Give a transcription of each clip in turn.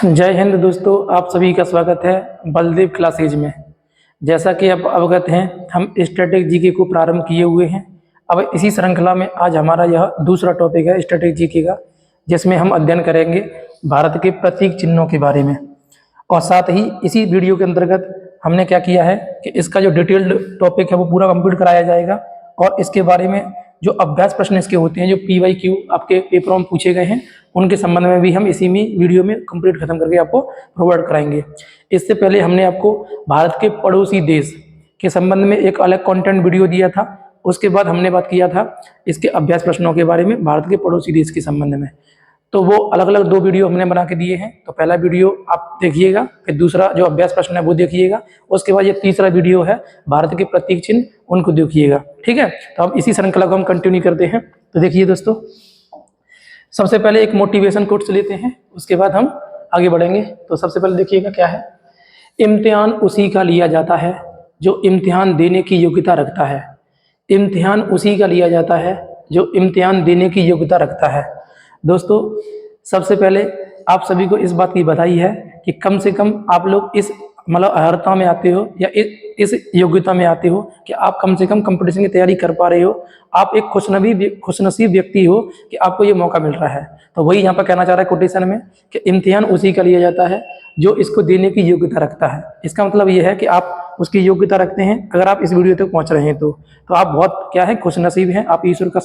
जय हिंद दोस्तों, आप सभी का स्वागत है बलदेव क्लासेज में। जैसा कि आप अवगत हैं, हम स्टैटिक जीके को प्रारंभ किए हुए हैं। अब इसी श्रृंखला में आज हमारा यह दूसरा टॉपिक है स्टैटिक जीके का, जिसमें हम अध्ययन करेंगे भारत के प्रतीक चिन्हों के बारे में। और साथ ही इसी वीडियो के अंतर्गत हमने क्या किया है कि इसका जो डिटेल्ड टॉपिक है वो पूरा कंप्लीट कराया जाएगा, और इसके बारे में जो अभ्यास प्रश्न इसके होते हैं, जो PYQ आपके पेपरों में पूछे गए हैं, उनके संबंध में भी हम इसी में वीडियो में कंप्लीट खत्म करके आपको प्रोवाइड कराएंगे। इससे पहले हमने आपको भारत के पड़ोसी देश के संबंध में एक अलग कंटेंट वीडियो दिया था। उसके बाद हमने बात किया था इसके अभ्यास प्रश्नों के बारे में भारत के पड़ोसी देश के संबंध में। तो वो अलग अलग 2 वीडियो हमने बना के दिए हैं। तो पहला वीडियो आप देखिएगा, फिर दूसरा जो अभ्यास प्रश्न है वो देखिएगा, उसके बाद ये तीसरा वीडियो है भारत के प्रतीक चिन्ह, उनको देखिएगा। ठीक है, तो अब इसी श्रृंखला को हम कंटिन्यू करते हैं। तो देखिए दोस्तों, सबसे पहले एक मोटिवेशन कोट्स लेते हैं, उसके बाद हम आगे बढ़ेंगे। तो सबसे पहले देखिएगा क्या है, इम्तिहान उसी का लिया जाता है जो इम्तिहान देने की योग्यता रखता है। इम्तिहान उसी का लिया जाता है जो इम्तिहान देने की योग्यता रखता है। दोस्तों, सबसे पहले आप सभी को इस बात की बधाई है कि कम से कम आप लोग इस अर्हता में आते हो या इस योग्यता में आते हो कि आप कम से कम कंपटीशन की तैयारी कर पा रहे हो। आप एक खुशनसीब व्यक्ति हो कि आपको ये मौका मिल रहा है। तो वही यहाँ पर कहना चाह रहा है कोटेशन में कि इम्तिहान उसी का लिया जाता है जो इसको देने की योग्यता रखता है। इसका मतलब ये है कि आप उसकी योग्यता रखते हैं। अगर आप इस वीडियो तक पहुँच रहे हैं तो आप बहुत क्या है, खुशनसीब हैं। आप ईश्वर का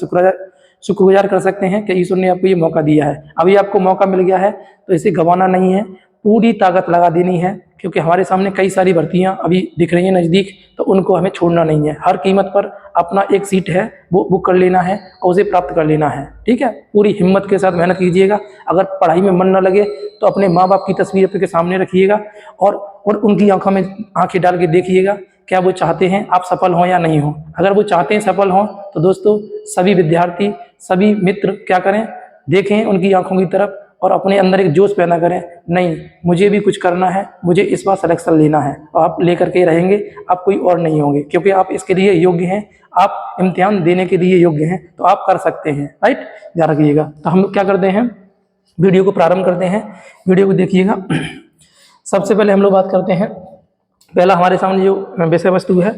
शुक्रगुजार कर सकते हैं कि ईश्वर ने आपको ये मौका दिया है। अभी आपको मौका मिल गया है तो इसे गंवाना नहीं है, पूरी ताकत लगा देनी है, क्योंकि हमारे सामने कई सारी भर्तियां अभी दिख रही हैं नज़दीक, तो उनको हमें छोड़ना नहीं है। हर कीमत पर अपना एक सीट है वो बुक कर लेना है और उसे प्राप्त कर लेना है। ठीक है, पूरी हिम्मत के साथ मेहनत कीजिएगा। अगर पढ़ाई में मन न लगे तो अपने माँ बाप की तस्वीर अपने सामने रखिएगा और उनकी आंखों में आंखें डाल के देखिएगा क्या वो चाहते हैं आप सफल हों या नहीं हो। अगर वो चाहते हैं सफल हों तो दोस्तों सभी विद्यार्थी, सभी मित्र क्या करें, देखें उनकी आंखों की तरफ और अपने अंदर एक जोश पैदा करें, नहीं मुझे भी कुछ करना है, मुझे इस बार सिलेक्शन लेना है। और आप लेकर के रहेंगे, आप कोई और नहीं होंगे, क्योंकि आप इसके लिए योग्य हैं, आप इम्तिहान देने के लिए योग्य हैं, तो आप कर सकते हैं। राइट, ध्यान रखिएगा। तो हम क्या करते हैं, वीडियो को प्रारंभ करते हैं। वीडियो को देखिएगा। सबसे पहले हम लोग बात करते हैं, पहला हमारे सामने जो विषय वस्तु है,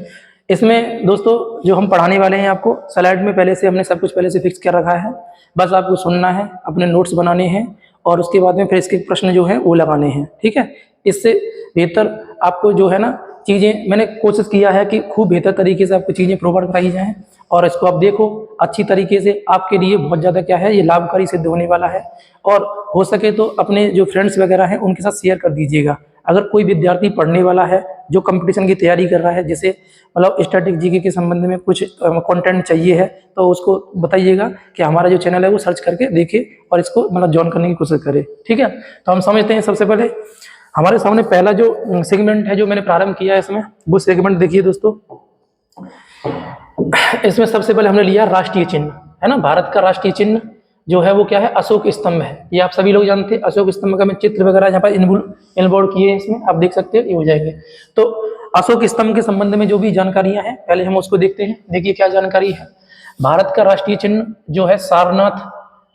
इसमें दोस्तों जो हम पढ़ाने वाले हैं आपको स्लाइड में पहले से हमने सब कुछ पहले से फिक्स कर रखा है। बस आपको सुनना है, अपने नोट्स बनाने हैं और उसके बाद में फिर इसके प्रश्न जो हैं वो लगाने हैं। ठीक है, इससे बेहतर आपको जो है ना चीज़ें, मैंने कोशिश किया है कि खूब बेहतर तरीके से आपको चीज़ें प्रोवाइड कराई जाएँ, और इसको आप देखो अच्छी तरीके से, आपके लिए बहुत ज़्यादा क्या है ये लाभकारी सिद्ध होने वाला है। और हो सके तो अपने जो फ्रेंड्स वगैरह हैं उनके साथ शेयर कर दीजिएगा। अगर कोई विद्यार्थी पढ़ने वाला है जो कंपटीशन की तैयारी कर रहा है, जैसे स्टैटिक जीके के संबंध में कुछ कंटेंट चाहिए है, तो उसको बताइएगा कि हमारा जो चैनल है वो सर्च करके देखे और इसको ज्वाइन करने की कोशिश करे। ठीक है, तो हम समझते हैं। सबसे पहले हमारे सामने पहला जो सेगमेंट है जो मैंने प्रारंभ किया है, इसमें वो सेगमेंट देखिए दोस्तों। इसमें सबसे पहले हमने लिया राष्ट्रीय चिन्ह, है ना। भारत का राष्ट्रीय चिन्ह जो है वो क्या है, अशोक स्तंभ है। ये आप सभी लोग जानते हैं। अशोक स्तंभ का मैं चित्र वगैरह यहाँ पर इनबोर्ड किए हैं, इसमें आप देख सकते हो, ये हो जाएंगे। तो अशोक स्तंभ के संबंध में जो भी जानकारियां हैं पहले हम उसको देखते हैं। देखिए क्या जानकारी है। भारत का राष्ट्रीय चिन्ह जो है सारनाथ,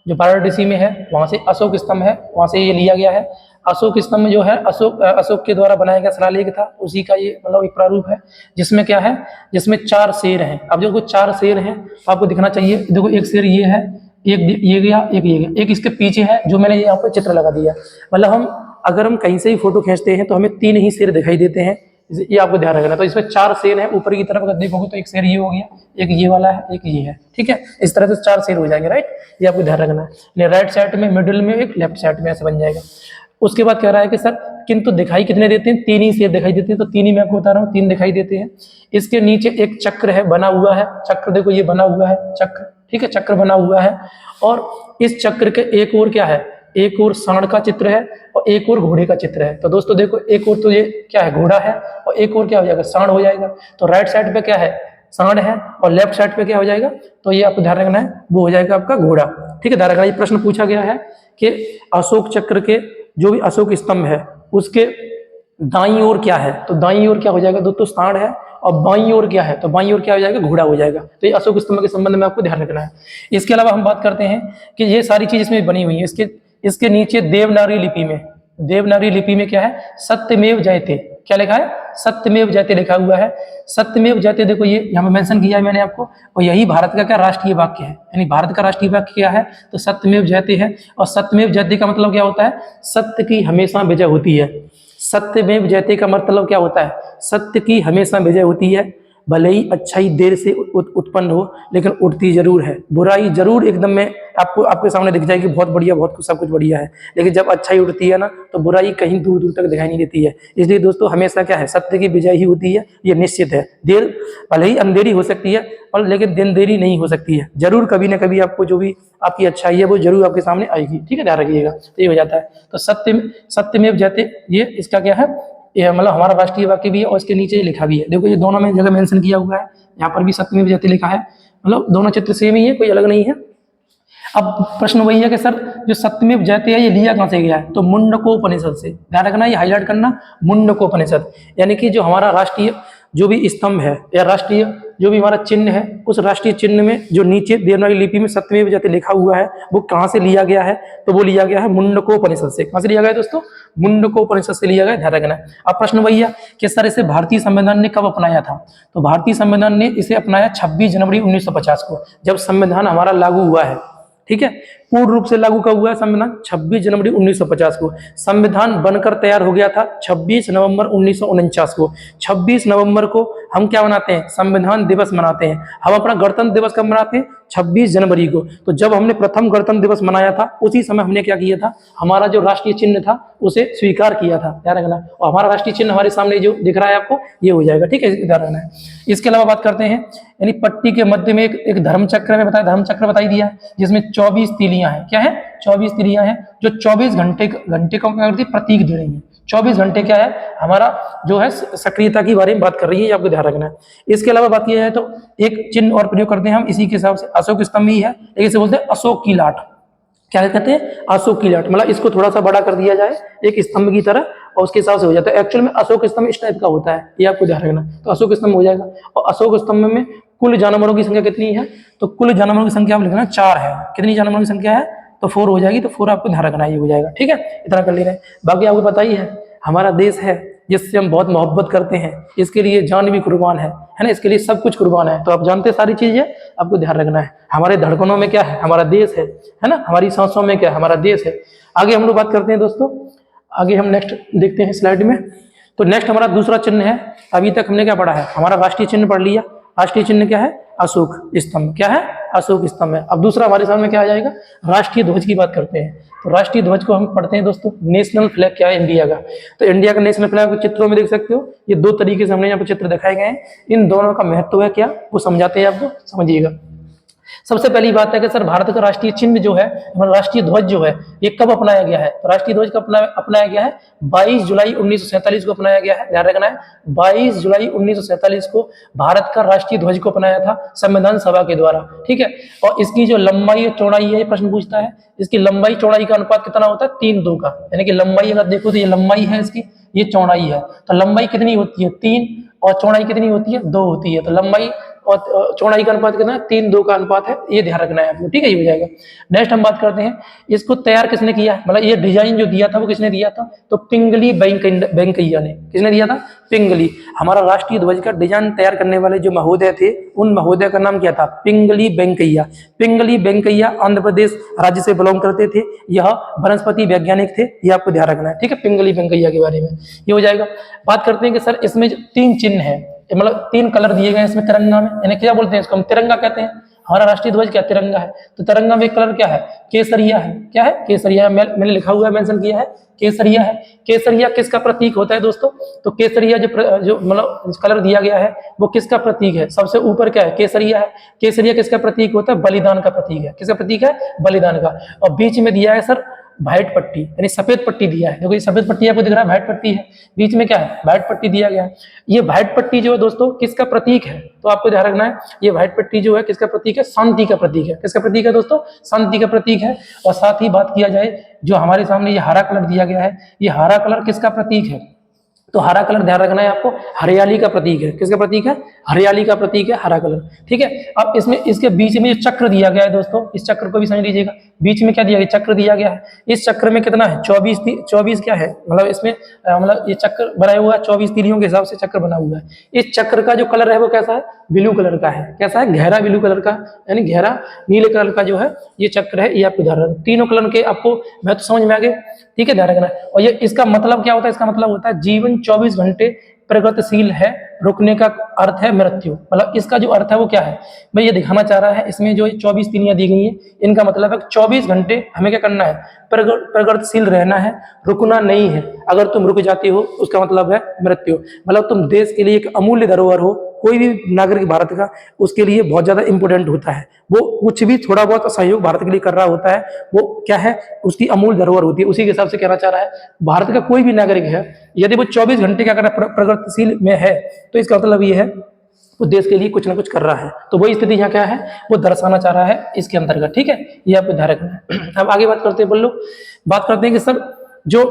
जो वाराणसी में है, वहां से अशोक स्तंभ है, वहां से ये लिया गया है। अशोक स्तंभ जो है अशोक के द्वारा बनाया गया शिलालेख था, उसी का ये एक प्रारूप है, जिसमें क्या है, जिसमें 4 शेर हैं। अब जो 4 शेर हैं आपको दिखना चाहिए। देखो एक शेर ये है, एक ये गया, एक ये गया, एक इसके पीछे है जो मैंने यहाँ पर चित्र लगा दिया। हम अगर हम कहीं से ही फोटो खींचते हैं तो हमें 3 ही शेर दिखाई देते हैं, ये आपको ध्यान रखना। तो इसमें 4 शेर हैं। ऊपर की तरफ अगर देखोगे तो एक शेर ये हो गया, एक ये वाला है, एक ये है। ठीक है, इस तरह से 4 शेर हो जाएंगे। राइट, ये आपको ध्यान रखना है। राइट साइड में, मिडिल में एक, लेफ्ट साइड में, ऐसे बन जाएगा। उसके बाद कह रहा है कि सर किंतु दिखाई कितने देते हैं, 3 ही शेर दिखाई देते हैं। तो 3 ही मैं आपको बता रहा हूँ, 3 दिखाई देते हैं। इसके नीचे एक चक्र है बना हुआ है, चक्र देखो ये बना हुआ है चक्र। ठीक है, चक्र बना हुआ है, और इस चक्र के एक और क्या है, एक और सांड का चित्र है और एक और घोड़े का चित्र है। तो दोस्तों देखो, एक और तो ये क्या है, घोड़ा है, और एक और क्या हो जाएगा, सांड हो जाएगा। तो राइट साइड पे क्या है, सांड है, और लेफ्ट साइड पे क्या हो जाएगा, तो ये आपको ध्यान रखना है, वो हो जाएगा आपका घोड़ा। ठीक है, ध्यान रखना। ये प्रश्न पूछा गया है कि अशोक चक्र के जो भी अशोक स्तंभ है उसके दाईं ओर क्या है, तो दाईं ओर क्या हो जाएगा दोस्तों, सांड है, और बाईं ओर क्या है, तो बाईं ओर क्या हो जाएगा, घोड़ा हो जाएगा। तो ये अशोक स्तंभ के संबंध में आपको ध्यान रखना है। इसके अलावा हम बात करते हैं कि ये सारी चीज इसमें बनी हुई है। इसके नीचे देवनागरी लिपि में क्या है, सत्यमेव जयते, क्या लिखा है, सत्यमेव जयते लिखा हुआ है। सत्यमेव जयते देखो ये यहाँ पे मेंशन किया है मैंने आपको, और यही भारत का क्या राष्ट्रीय वाक्य है, यानी भारत का राष्ट्रीय वाक्य क्या है, तो सत्यमेव जयते है। और सत्यमेव जयते का मतलब क्या होता है, सत्य की हमेशा विजय होती है। सत्यमेव जयते का मतलब क्या होता है, सत्य की हमेशा विजय होती है। भले ही अच्छाई देर से उत्पन्न हो, लेकिन उठती जरूर है। बुराई जरूर एकदम में आपको आपके सामने दिख जाएगी, बहुत बढ़िया, बहुत कुछ, सब कुछ बढ़िया है, लेकिन जब अच्छाई उठती है ना, तो बुराई कहीं दूर दूर तक दिखाई नहीं देती है। इसलिए दोस्तों हमेशा क्या है, सत्य की विजय ही होती है, ये निश्चित है। देर भले ही अंधेरी हो सकती है, और लेकिन दिन देरी नहीं हो सकती है। जरूर कभी ना कभी आपको जो भी आपकी अच्छाई है वो जरूर आपके सामने आएगी, ठीक है, ध्यान रखिएगा। तो ये हो जाता है। तो सत्यमेव जयते, ये इसका क्या है, ये मतलब हमारा राष्ट्रीय वाक्य भी है, और इसके नीचे लिखा भी है। देखो ये दोनों में जगह मेंशन किया हुआ है, यहाँ पर भी सत्यमेव जयते लिखा है, मतलब दोनों चित्र सेम ही है, कोई अलग नहीं है। अब प्रश्न वही है कि सर जो सत्यमेव जयते है ये लिया कहाँ से गया है, तो मुंडकोपनिषद से। ध्यान रखना, ये हाईलाइट करना, मुंडकोपनिषद, यानी कि जो हमारा राष्ट्रीय जो भी स्तंभ है या राष्ट्रीय जो भी हमारा चिन्ह है, उस राष्ट्रीय चिन्ह में जो नीचे देवनागरी लिपि में सत्यमेव जयते लिखा हुआ है, वो कहाँ से लिया गया है, तो वो लिया गया है मुंडकोपनिषद से। कहाँ से लिया गया है दोस्तों, मुंडकोपनिषद से लिया गया, ध्यान रखना है। अब प्रश्न वही है कि सर इसे भारतीय संविधान ने कब अपनाया था, तो भारतीय संविधान ने इसे अपनाया 26 जनवरी 1950 को, जब संविधान हमारा लागू हुआ है, ठीक है। पूर्ण रूप से लागू कब हुआ है संविधान, 26 जनवरी 1950 को। संविधान बनकर तैयार हो गया था 26 नवंबर 1949 को। 26 नवंबर को हम क्या मनाते हैं, संविधान दिवस मनाते हैं। हम अपना गणतंत्र दिवस कब मनाते हैं, 26 जनवरी को। तो जब हमने प्रथम गणतंत्र दिवस मनाया था, उसी समय हमने क्या किया था, हमारा जो राष्ट्रीय चिन्ह था उसे स्वीकार किया था, ध्यान रखना। और हमारा राष्ट्रीय चिन्ह हमारे सामने जो दिख रहा है आपको, ये हो जाएगा, ठीक है, ध्यान रखना है। इसके अलावा बात करते हैं, यानी पट्टी के मध्य में एक धर्म चक्र में बताया, धर्म चक्र बताई दिया है, जिसमें 24 तीलियां हैं। क्या है, 24 तीलियां हैं, जो 24 घंटे को क्या करती है, प्रतीक दे रही है। 24 घंटे क्या है, हमारा जो है सक्रियता की बारे में बात कर रही है, ये आपको ध्यान रखना है। इसके अलावा बात यह है, तो एक चिन्ह और प्रयोग करते हैं हम इसी के हिसाब से, अशोक स्तंभ ही है, लेकिन इसे बोलते हैं अशोक की लाट। क्या कहते हैं, अशोक की लाट, मतलब इसको थोड़ा सा बड़ा कर दिया जाए एक स्तंभ की तरह, और उसके हिसाब से हो जाता है। एक्चुअल में अशोक स्तंभ इस टाइप का होता है, ये आपको ध्यान रखना। तो अशोक स्तंभ हो जाएगा। और अशोक स्तंभ में कुल जानवरों की संख्या कितनी है, तो कुल जानवरों की संख्या आप लिखना 4 है। कितनी जानवरों की संख्या है, तो 4 हो जाएगी। तो 4 आपको ध्यान रखना, ये हो जाएगा, ठीक है, इतना कर ले रहे हैं। बाकी आपको पता ही है, हमारा देश है जिससे हम बहुत मोहब्बत करते हैं, इसके लिए जान भी कुर्बान है ना, इसके लिए सब कुछ कुर्बान है। तो आप जानते हैं सारी चीजें, आपको ध्यान रखना है। हमारे धड़कनों में क्या है, हमारा देश है ना, हमारी सांसों में क्या है, हमारा देश है। आगे हम लोग बात करते हैं दोस्तों, आगे हम नेक्स्ट देखते हैं स्लाइड में। तो नेक्स्ट हमारा दूसरा चिन्ह है। अभी तक हमने क्या पढ़ा है, हमारा राष्ट्रीय चिन्ह पढ़ लिया। राष्ट्रीय चिन्ह क्या है, अशोक स्तंभ, क्या है, अशोक स्तंभ है। अब दूसरा हमारे सामने क्या आ जाएगा, राष्ट्रीय ध्वज की बात करते हैं। तो राष्ट्रीय ध्वज को हम पढ़ते हैं दोस्तों, नेशनल फ्लैग क्या है इंडिया का। तो इंडिया का नेशनल फ्लैग चित्रों में देख सकते हो, ये 2 तरीके से हमने यहाँ पर चित्र दिखाए गए हैं। इन दोनों का महत्व है क्या, वो समझाते हैं आपको, समझिएगा। सबसे पहली बात है कि सर भारत का राष्ट्रीय चिन्ह जो है, राष्ट्रीय ध्वज जो है, ये कब अपनाया गया है, तो राष्ट्रीय ध्वज कब अपनाया गया है, 22 जुलाई 1947 को अपनाया गया है, ध्यान रखना है। 22 जुलाई 1947 को भारत का राष्ट्रीय ध्वज को अपनाया था संविधान सभा के द्वारा, ठीक है। और इसकी जो लंबाई और चौड़ाई है, ये प्रश्न पूछता है, इसकी लंबाई चौड़ाई का अनुपात कितना होता है, 3:2 का, यानी कि लंबाई अगर देखो तो ये लंबाई है इसकी, ये चौड़ाई है। तो लंबाई कितनी होती है, 3, और चौड़ाई कितनी होती है, 2 होती है। तो लंबाई और चौड़ाई का अनुपात कितना है, 3:2 का अनुपात है, ये ध्यान रखना है आपको, ठीक है, ये हो जाएगा। नेक्स्ट हम बात करते हैं, इसको तैयार किसने किया, मतलब ये डिजाइन जो दिया था वो किसने दिया था, तो पिंगली वेंकैया ने। किसने दिया था, पिंगली। हमारा राष्ट्रीय ध्वज का डिजाइन तैयार करने वाले जो महोदय थे, उन महोदय का नाम क्या था, पिंगली वेंकैया। पिंगली वेंकैया आंध्र प्रदेश राज्य से बिलोंग करते थे, यह वनस्पति वैज्ञानिक थे, ये आपको ध्यान रखना है, ठीक है, पिंगली वेंकैया के बारे में ये हो जाएगा। बात करते हैं कि सर इसमें 3 चिन्ह है, मतलब 3 कलर दिए गए हैं इसमें तिरंगा में, यानी क्या बोलते हैं इसको, हम तिरंगा कहते हैं। हमारा राष्ट्रीय ध्वज क्या, तिरंगा है। तो तिरंगा में एक कलर क्या है, केसरिया है। क्या है, केसरिया। मैंने लिखा हुआ है, मेंशन किया है, केसरिया है। केसरिया किसका प्रतीक होता है दोस्तों, तो केसरिया जो मतलब कलर दिया गया है वो किसका प्रतीक है, सबसे ऊपर क्या है, केसरिया है। केसरिया किसका प्रतीक होता है, बलिदान का प्रतीक है। किसका प्रतीक है, बलिदान का। और बीच में दिया है सर व्हाइट पट्टी, यानी सफेद पट्टी दिया है। देखो ये सफेद पट्टी आपको दिख रहा है, व्हाइट पट्टी है, बीच में क्या है, व्हाइट पट्टी दिया गया है। ये व्हाइट पट्टी जो है दोस्तों किसका प्रतीक है, तो आपको ध्यान रखना है, ये व्हाइट पट्टी जो है किसका प्रतीक है, शांति का प्रतीक है। किसका प्रतीक है दोस्तों, शांति का प्रतीक है। और साथ ही बात किया जाए, जो हमारे सामने ये हरा कलर दिया गया है, ये हरा कलर किसका प्रतीक है, तो हरा कलर ध्यान रखना है आपको, हरियाली का प्रतीक है। किसका प्रतीक है? हरियाली का प्रतीक है हरा कलर। ठीक है, अब इसमें इसके बीच में जो चक्र दिया गया है दोस्तों, इस चक्र को भी समझ लीजिएगा। बीच में क्या दिया गया? चक्र दिया गया है। इस चक्र में कितना है? 24 क्या है, मतलब इसमें मतलब ये चक्र बनाया हुआ है 24 तीलियों के हिसाब से चक्र बना हुआ है। इस चक्र का जो कलर है वो कैसा है? ब्लू कलर का है। कैसा है? गहरा ब्लू कलर का, यानी गहरा नीले कलर का जो है ये चक्र है। ये आपको ध्यान रखना, तीनों कलर के आपको मैं तो समझ में आ गए। ठीक है, ध्यान रखना। और ये इसका मतलब क्या होता है? इसका मतलब होता है जीवन 24 घंटे प्रगतिशील है, रुकने का अर्थ है मृत्यु। मतलब इसका जो अर्थ है वो क्या है? मैं ये दिखाना चाह रहा है, इसमें जो 24 तीलियां दी गई हैं इनका मतलब है 24 घंटे हमें क्या करना है? प्रगतिशील रहना है, रुकना नहीं है। अगर तुम रुक जाते हो उसका मतलब है मृत्यु। मतलब तुम देश के लिए एक अमूल्य धरोहर हो। कोई भी नागरिक भारत का उसके लिए बहुत ज्यादा इंपॉर्टेंट होता है। वो कुछ भी थोड़ा बहुत सहयोग भारत के लिए कर रहा होता है, वो क्या है? उसकी अमूल्य धरोहर होती है। उसी के हिसाब से कहना चाह रहा है भारत का कोई भी नागरिक है, यदि वो 24 घंटे क्या कर रहा है? प्रगतिशील में है, तो इसका मतलब ये है वो देश के लिए कुछ ना कुछ कर रहा है। तो वही स्थिति यहाँ क्या है? वो दर्शाना चाह रहा है इसके अंतर्गत। ठीक है, ये आपको ध्यान रखना है। अब आगे बात करते हैं, बोलो बात करते हैं कि सर जो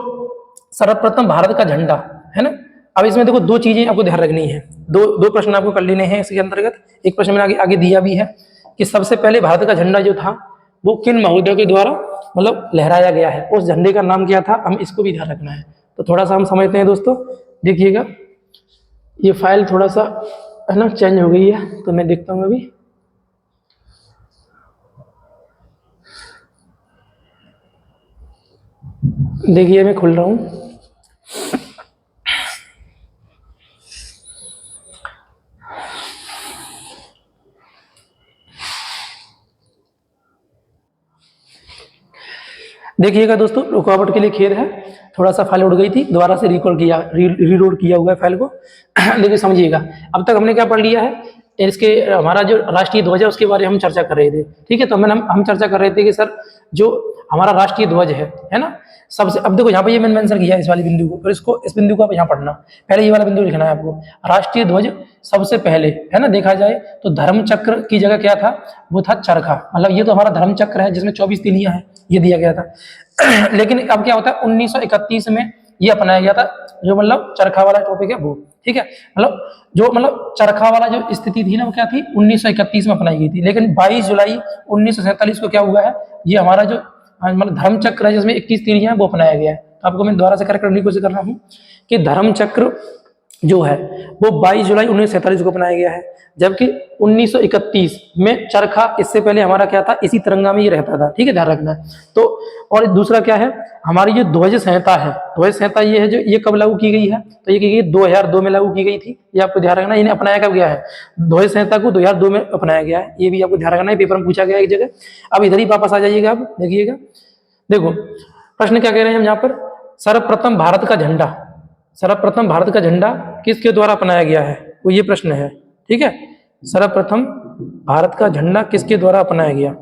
सर्वप्रथम भारत का झंडा है ना, अब इसमें देखो दो चीजें आपको ध्यान रखनी है। दो प्रश्न आपको कर लेने हैं इसके अंतर्गत। एक प्रश्न मैंने आगे दिया भी है कि सबसे पहले भारत का झंडा जो था वो किन महोदय के द्वारा मतलब लहराया गया है, उस झंडे का नाम क्या था, हम इसको भी ध्यान रखना है। तो थोड़ा सा हम समझते हैं दोस्तों। देखिएगा ये फाइल थोड़ा सा है ना चेंज हो गई है, तो मैं देखता हूँ अभी। देखिए मैं खुल रहा हूँ। देखिएगा दोस्तों, रुकावट के लिए खेद है, थोड़ा सा फाइल उड़ गई थी, दोबारा से रिकॉल किया, रीलोड किया हुआ है फाइल को। देखिए समझिएगा, अब तक हमने क्या पढ़ लिया है? इसके हमारा जो राष्ट्रीय ध्वज है उसके बारे में हम चर्चा कर रहे थे। ठीक है, तो हम चर्चा कर रहे थे कि सर जो हमारा राष्ट्रीय ध्वज है ना, सबसे अब देखो यहाँ पे ये मैंने मेंशन किया है इस वाले बिंदु को, और इसको इस बिंदु को आप यहाँ पढ़ना। पहले ये वाला बिंदु लिखना है आपको। राष्ट्रीय ध्वज सबसे पहले है ना देखा जाए तो धर्म चक्र की जगह क्या था? वो था चरखा। मतलब ये तो हमारा धर्म चक्र है जिसमें 24 तीलियां हैं, ये दिया गया था। लेकिन अब क्या होता है 1931 में ये अपनाया गया था, जो मतलब चरखा वाला टॉपिक है वो। ठीक है, मतलब चरखा वाला जो स्थिति थी ना वो क्या थी? 1931 में अपनाई गई थी। लेकिन 22 जुलाई 1947 को क्या हुआ है? ये हमारा जो मतलब धर्म चक्र है जिसमें 21 तीलियां हैं वो अपनाया गया है। तो आपको मैं दोबारा से करेक्ट करने की कोशिश कर रहा हूँ कि धर्म चक्र जो है वो 22 जुलाई 1947 को अपनाया गया है, जबकि 1931 में चरखा, इससे पहले हमारा क्या था? इसी तिरंगा में ये रहता था। ठीक है, ध्यान रखना है। तो और दूसरा क्या है? हमारी जो ध्वज संहिता है, ध्वज संहिता ये है जो ये कब लागू की गई है? तो ये की गई 2002 में लागू की गई थी। ये आपको ध्यान रखना है। इन्हें अपनाया कब गया है? ध्वज संहिता को 2002 में अपनाया गया है। ये भी आपको ध्यान रखना है, पेपर में पूछा गया है एक जगह। अब इधर ही वापस आ जाइएगा, आप देखिएगा। देखो प्रश्न क्या कह रहे हैं हम यहाँ पर? सर्वप्रथम भारत का झंडा, सर्वप्रथम भारत का झंडा किसके द्वारा अपनाया गया है? वो ये प्रश्न है। ठीक है, सर्वप्रथम भारत का झंडा किसके द्वारा अपनाया गया?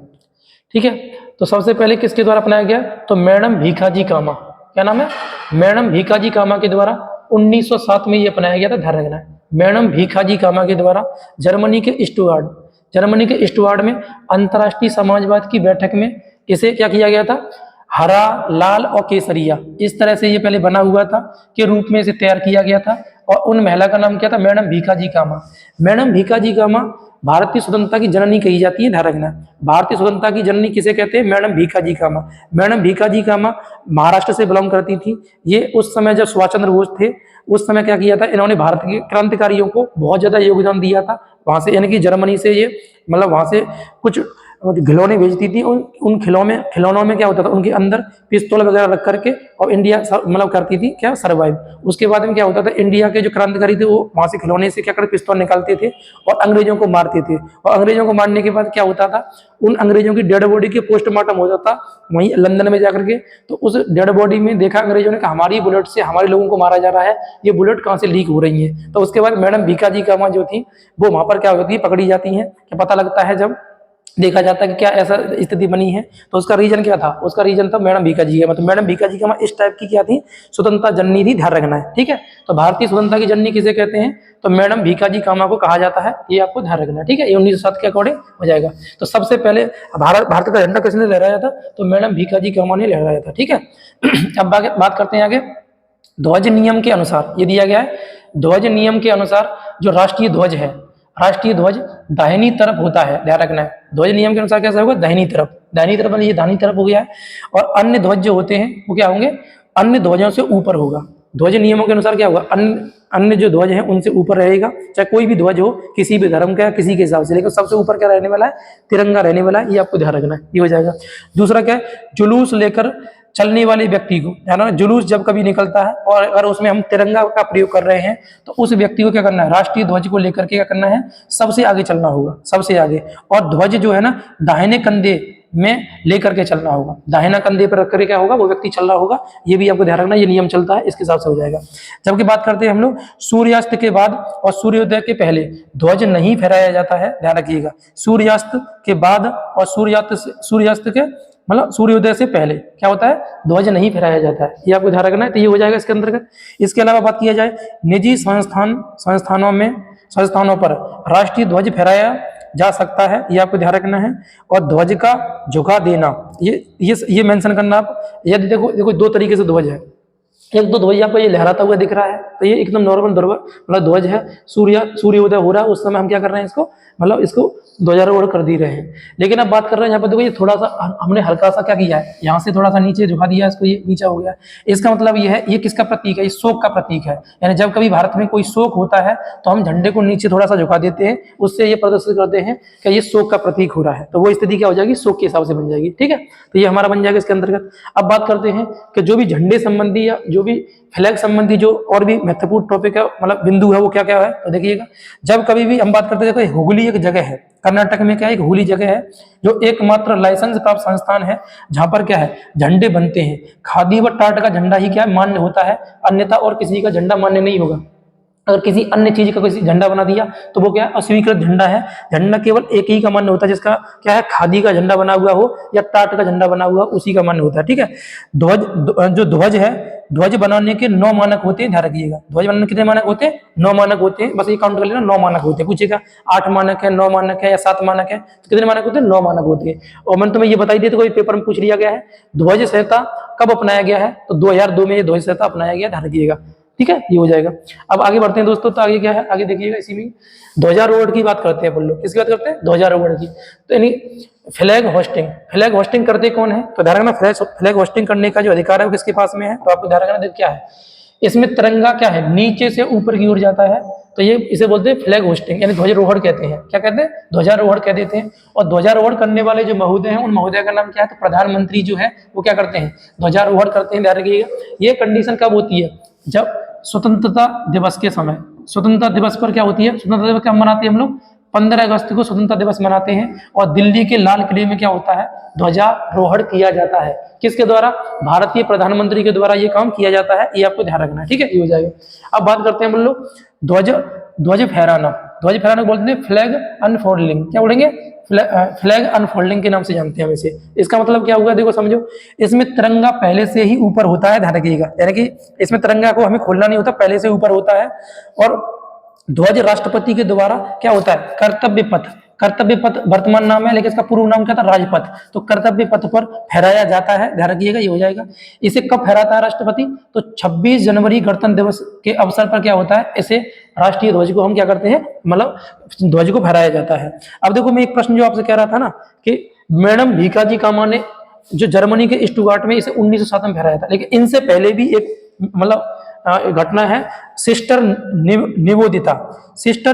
ठीक है, तो सबसे पहले किसके द्वारा अपनाया गया? तो मैडम भीखाजी कामा, क्या नाम है? मैडम भीखाजी कामा के द्वारा 1907 में ये अपनाया गया था। ध्यान रखना है, मैडम भीखाजी कामा के द्वारा जर्मनी के स्टुअर्ट में अंतर्राष्ट्रीय समाजवाद की बैठक में इसे क्या किया गया था? हरा, लाल और केसरिया, इस तरह से ये पहले बना हुआ था के रूप में इसे तैयार किया गया था। और उन महिला का नाम क्या था? मैडम भीखाजी कामा। मैडम भीखाजी कामा भारतीय स्वतंत्रता की जननी कही जाती है। ध्यान रखना, भारतीय स्वतंत्रता की जननी किसे कहते हैं? मैडम भीखाजी कामा। मैडम भीखाजी कामा महाराष्ट्र से बिलोंग करती थी। ये उस समय जब सुभाष चंद्र बोस थे उस समय क्या किया था? इन्होंने भारत के क्रांतिकारियों को बहुत ज्यादा योगदान दिया था। वहां से यानी कि जर्मनी से ये मतलब वहां से कुछ खिलौने भेजती थी। उन खिलौनों में क्या होता था? उनके अंदर पिस्तौल वगैरह रख करके और इंडिया मतलब करती थी क्या? सर्वाइव। उसके बाद में क्या होता था? इंडिया के जो क्रांतिकारी थे वो वहां से खिलौने से क्या करते? पिस्तौल निकालते थे और अंग्रेजों को मारते थे। और अंग्रेजों को मारने के बाद क्या होता था? उन अंग्रेजों की डेड बॉडी के पोस्टमार्टम होता था वहीं लंदन में जाकर के। तो उस डेड बॉडी में देखा अंग्रेजों ने कि हमारी बुलेट से हमारे लोगों को मारा जा रहा है, ये बुलेट कहाँ से लीक हो रही है। तो उसके बाद मैडम भीखाजी कामा जो थी वो वहां पर क्या होती है? पकड़ी जाती है। क्या पता लगता है जब देखा जाता है कि क्या ऐसा स्थिति बनी है। तो उसका रीजन क्या था? उसका रीजन था मैडम भीखाजी का। मतलब मैडम भीखाजी का इस टाइप की क्या थी? स्वतंत्रता जननी थी। ध्यान रखना है। ठीक है, तो भारतीय स्वतंत्रता की जननी किसे कहते हैं? तो मैडम भीखाजी कामा को कहा जाता है। ये आपको ध्यान रखना है। ठीक है, ये 1907 के अकॉर्डिंग हो जाएगा। तो सबसे पहले भारत का झंडा किसने लहराया था? तो मैडम भीखाजी कामा ने लहराया था। ठीक है, अब बात करते हैं आगे ध्वज नियम के अनुसार ये दिया गया है, ध्वज नियम के अनुसार जो राष्ट्रीय ध्वज है, राष्ट्रीय ध्वज दाहिनी तरफ होता है, ध्यान रखना है। ध्वज नियम के अनुसार कैसा होगा, दाहिनी तरफ, दाहिनी तरफ मतलब ये दाहिनी तरफ हो गया है। और अन्य ध्वज जो होते हैं वो क्या होंगे, अन्य ध्वजों से ऊपर होगा। ध्वज नियमों के अनुसार क्या होगा, अन्य जो ध्वज हैं उनसे ऊपर रहेगा, चाहे कोई भी ध्वज हो किसी भी धर्म का, किसी के हिसाब से, लेकिन सबसे ऊपर क्या रहने वाला है, तिरंगा रहने वाला है। ये आपको ध्यान रखना है, ये हो जाएगा। दूसरा क्या है, जुलूस लेकर चलने वाले व्यक्ति को, ध्यान रखना, जुलूस जब कभी निकलता है और अगर उसमें हम तिरंगा का प्रयोग कर रहे हैं तो उस व्यक्ति को क्या करना है, राष्ट्रीय ध्वज को लेकर के क्या करना है, सबसे आगे चलना होगा, सबसे आगे। और ध्वज जो है ना दाहिने कंधे में लेकर के चलना होगा, दाहिना कंधे पर रख करके क्या होगा, वो व्यक्ति चल रहा होगा। ये भी आपको ध्यान रखना, ये नियम चलता है, इसके हिसाब से हो जाएगा। जबकि बात करते हैं हम लोग सूर्यास्त के बाद और सूर्योदय के पहले ध्वज नहीं फहराया जाता है, ध्यान रखिएगा। सूर्यास्त के बाद और सूर्यास्त के मतलब सूर्योदय से पहले क्या होता है, ध्वज नहीं फहराया जाता है, ये आपको ध्यान रखना है। तो ये हो जाएगा इसके अंतर्गत। इसके अलावा बात किया जाए निजी संस्थानों पर राष्ट्रीय ध्वज फहराया जा सकता है, ये आपको ध्यान रखना है। और ध्वज का झुका देना, ये मेंशन करना आप। यदि देखो दो तरीके से ध्वज है, एक तो ध्वज आपको ये लहराता हुआ दिख रहा है तो ये एकदम नॉर्मल मतलब ध्वज है, सूर्योदय हो रहा है उस समय हम क्या कर रहे हैं, इसको मतलब इसको ध्वजारोहण कर दी रहे हैं। लेकिन अब बात कर रहे हैं यहाँ पर, देखो ये थोड़ा सा हमने हल्का सा क्या किया है, यहाँ से थोड़ा सा नीचे झुका दिया है इसको, ये नीचा हो गया। इसका मतलब ये है, ये किसका प्रतीक है, ये शोक का प्रतीक है। यानी जब कभी भारत में कोई शोक होता है तो हम झंडे को नीचे थोड़ा सा झुका देते हैं, उससे ये प्रदर्शित करते हैं कि ये शोक का प्रतीक हो रहा है। तो वो स्थिति क्या हो जाएगी, शोक के हिसाब से बन जाएगी, ठीक है। तो ये हमारा बन जाएगा इसके अंतर्गत। अब बात करते हैं कि जो भी झंडे संबंधी या जो भी फ्लैग संबंधी जो और भी महत्वपूर्ण टॉपिक है, मतलब बिंदु है, वो क्या क्या है तो देखिएगा। जब कभी भी हम बात करते हैं, देखो हुगली एक जगह है कर्नाटक में, क्या है, एक हुगली जगह है जो एकमात्र लाइसेंस प्राप्त संस्थान है जहां पर क्या है, झंडे बनते हैं। खादी व टाट का झंडा ही क्या है, मान्य होता है, अन्यथा और किसी का झंडा मान्य नहीं होगा। अगर किसी अन्य चीज का किसी झंडा बना दिया तो वो क्या है, अस्वीकृत झंडा है। झंडा केवल एक ही का मान्य होता है, जिसका क्या है, खादी का झंडा बना हुआ हो या टाट का झंडा बना हुआ, उसी का मान्य होता है, ठीक है। जो ध्वज है, ध्वज बनाने के 9 मानक होते हैं, ध्यान रखिएगा। ध्वज बनाने के कितने मानक होते हैं, 9 मानक होते हैं, बस ये काउंट कर लेना, 9 मानक होते हैं। पूछेगा 8 मानक है, 9 मानक है या 7 मानक है, तो कितने मानक होते हैं, 9 मानक होते हैं। और मैंने तुम्हें ये बताई दी, तो कोई पेपर में पूछ लिया गया है, ध्वज संहिता कब अपनाया गया है, तो 2002 में ये ध्वज संहिता अपनाया गया, ध्यान रखिएगा, ठीक है। ये हो जाएगा। अब आगे बढ़ते हैं दोस्तों, तो आगे क्या है, आगे देखिएगा, इसी में ध्वजारोहण की बात करते हैं अपन लोग। किसकी बात करते हैं, ध्वजारोहण की। तो यानी फ्लैग होस्टिंग करते कौन है, तो ध्यान रखना, फ्लैग होस्टिंग करने का जो अधिकार है वो किसके पास में है, तो आपको ध्यान रखना क्या है, इसमें तिरंगा क्या है, नीचे से ऊपर की ओर जाता है, तो ये इसे बोलते हैं फ्लैग होस्टिंग, यानी ध्वजारोहण कहते हैं। क्या कहते हैं, ध्वजारोहण कह देते हैं। और ध्वजारोहण करने वाले जो महोदय हैं, उन महोदय का नाम क्या है, तो प्रधानमंत्री जो है वो क्या करते हैं, ध्वजारोहण करते हैं, ध्यान रखिएगा। ये कंडीशन कब होती है, जब स्वतंत्रता दिवस के समय, स्वतंत्रता दिवस पर क्या होती है, स्वतंत्रता दिवस क्या मनाते हैं हम लोग, 15 अगस्त को स्वतंत्रता दिवस मनाते हैं। और दिल्ली के लाल किले में क्या होता है, ध्वजारोहण किया जाता है। किसके द्वारा, भारतीय प्रधानमंत्री के द्वारा ये काम किया जाता है, ये आपको ध्यान रखना है, ठीक है। ये हो जाएगा। अब बात करते हैं हम लोग ध्वज फहराना बोलते हैं फ्लैग अनफोल्डिंग। क्या बोलेंगे, फ्लैग अनफोल्डिंग के नाम से जानते हैं हम इसे। इसका मतलब क्या हुआ, देखो समझो, इसमें तिरंगा पहले से ही ऊपर होता है, ध्यान रखिएगा। यानी कि इसमें तिरंगा को हमें खोलना नहीं होता, पहले से ऊपर होता है। और ध्वज राष्ट्रपति के द्वारा क्या होता है, कर्तव्य पथ वर्तमान नाम है, लेकिन इसका पूर्व नाम क्या था, राजपथ। तो कर्तव्य पथ पर फहराया जाता है, ध्यान रखिएगा, ये हो जाएगा। इसे कब फहराता है राष्ट्रपति, तो 26 जनवरी गणतंत्र दिवस के अवसर पर क्या होता है, इसे राष्ट्रीय ध्वज को हम क्या करते हैं, मतलब ध्वज को फहराया जाता है। अब देखो, मैं एक प्रश्न जो आपसे कह रहा था ना, कि मैडम भीकाजी कामा ने जो जर्मनी के स्टुटगार्ट में इसे 1907 में फहराया था, लेकिन इनसे पहले भी एक मतलब घटना है, सिस्टर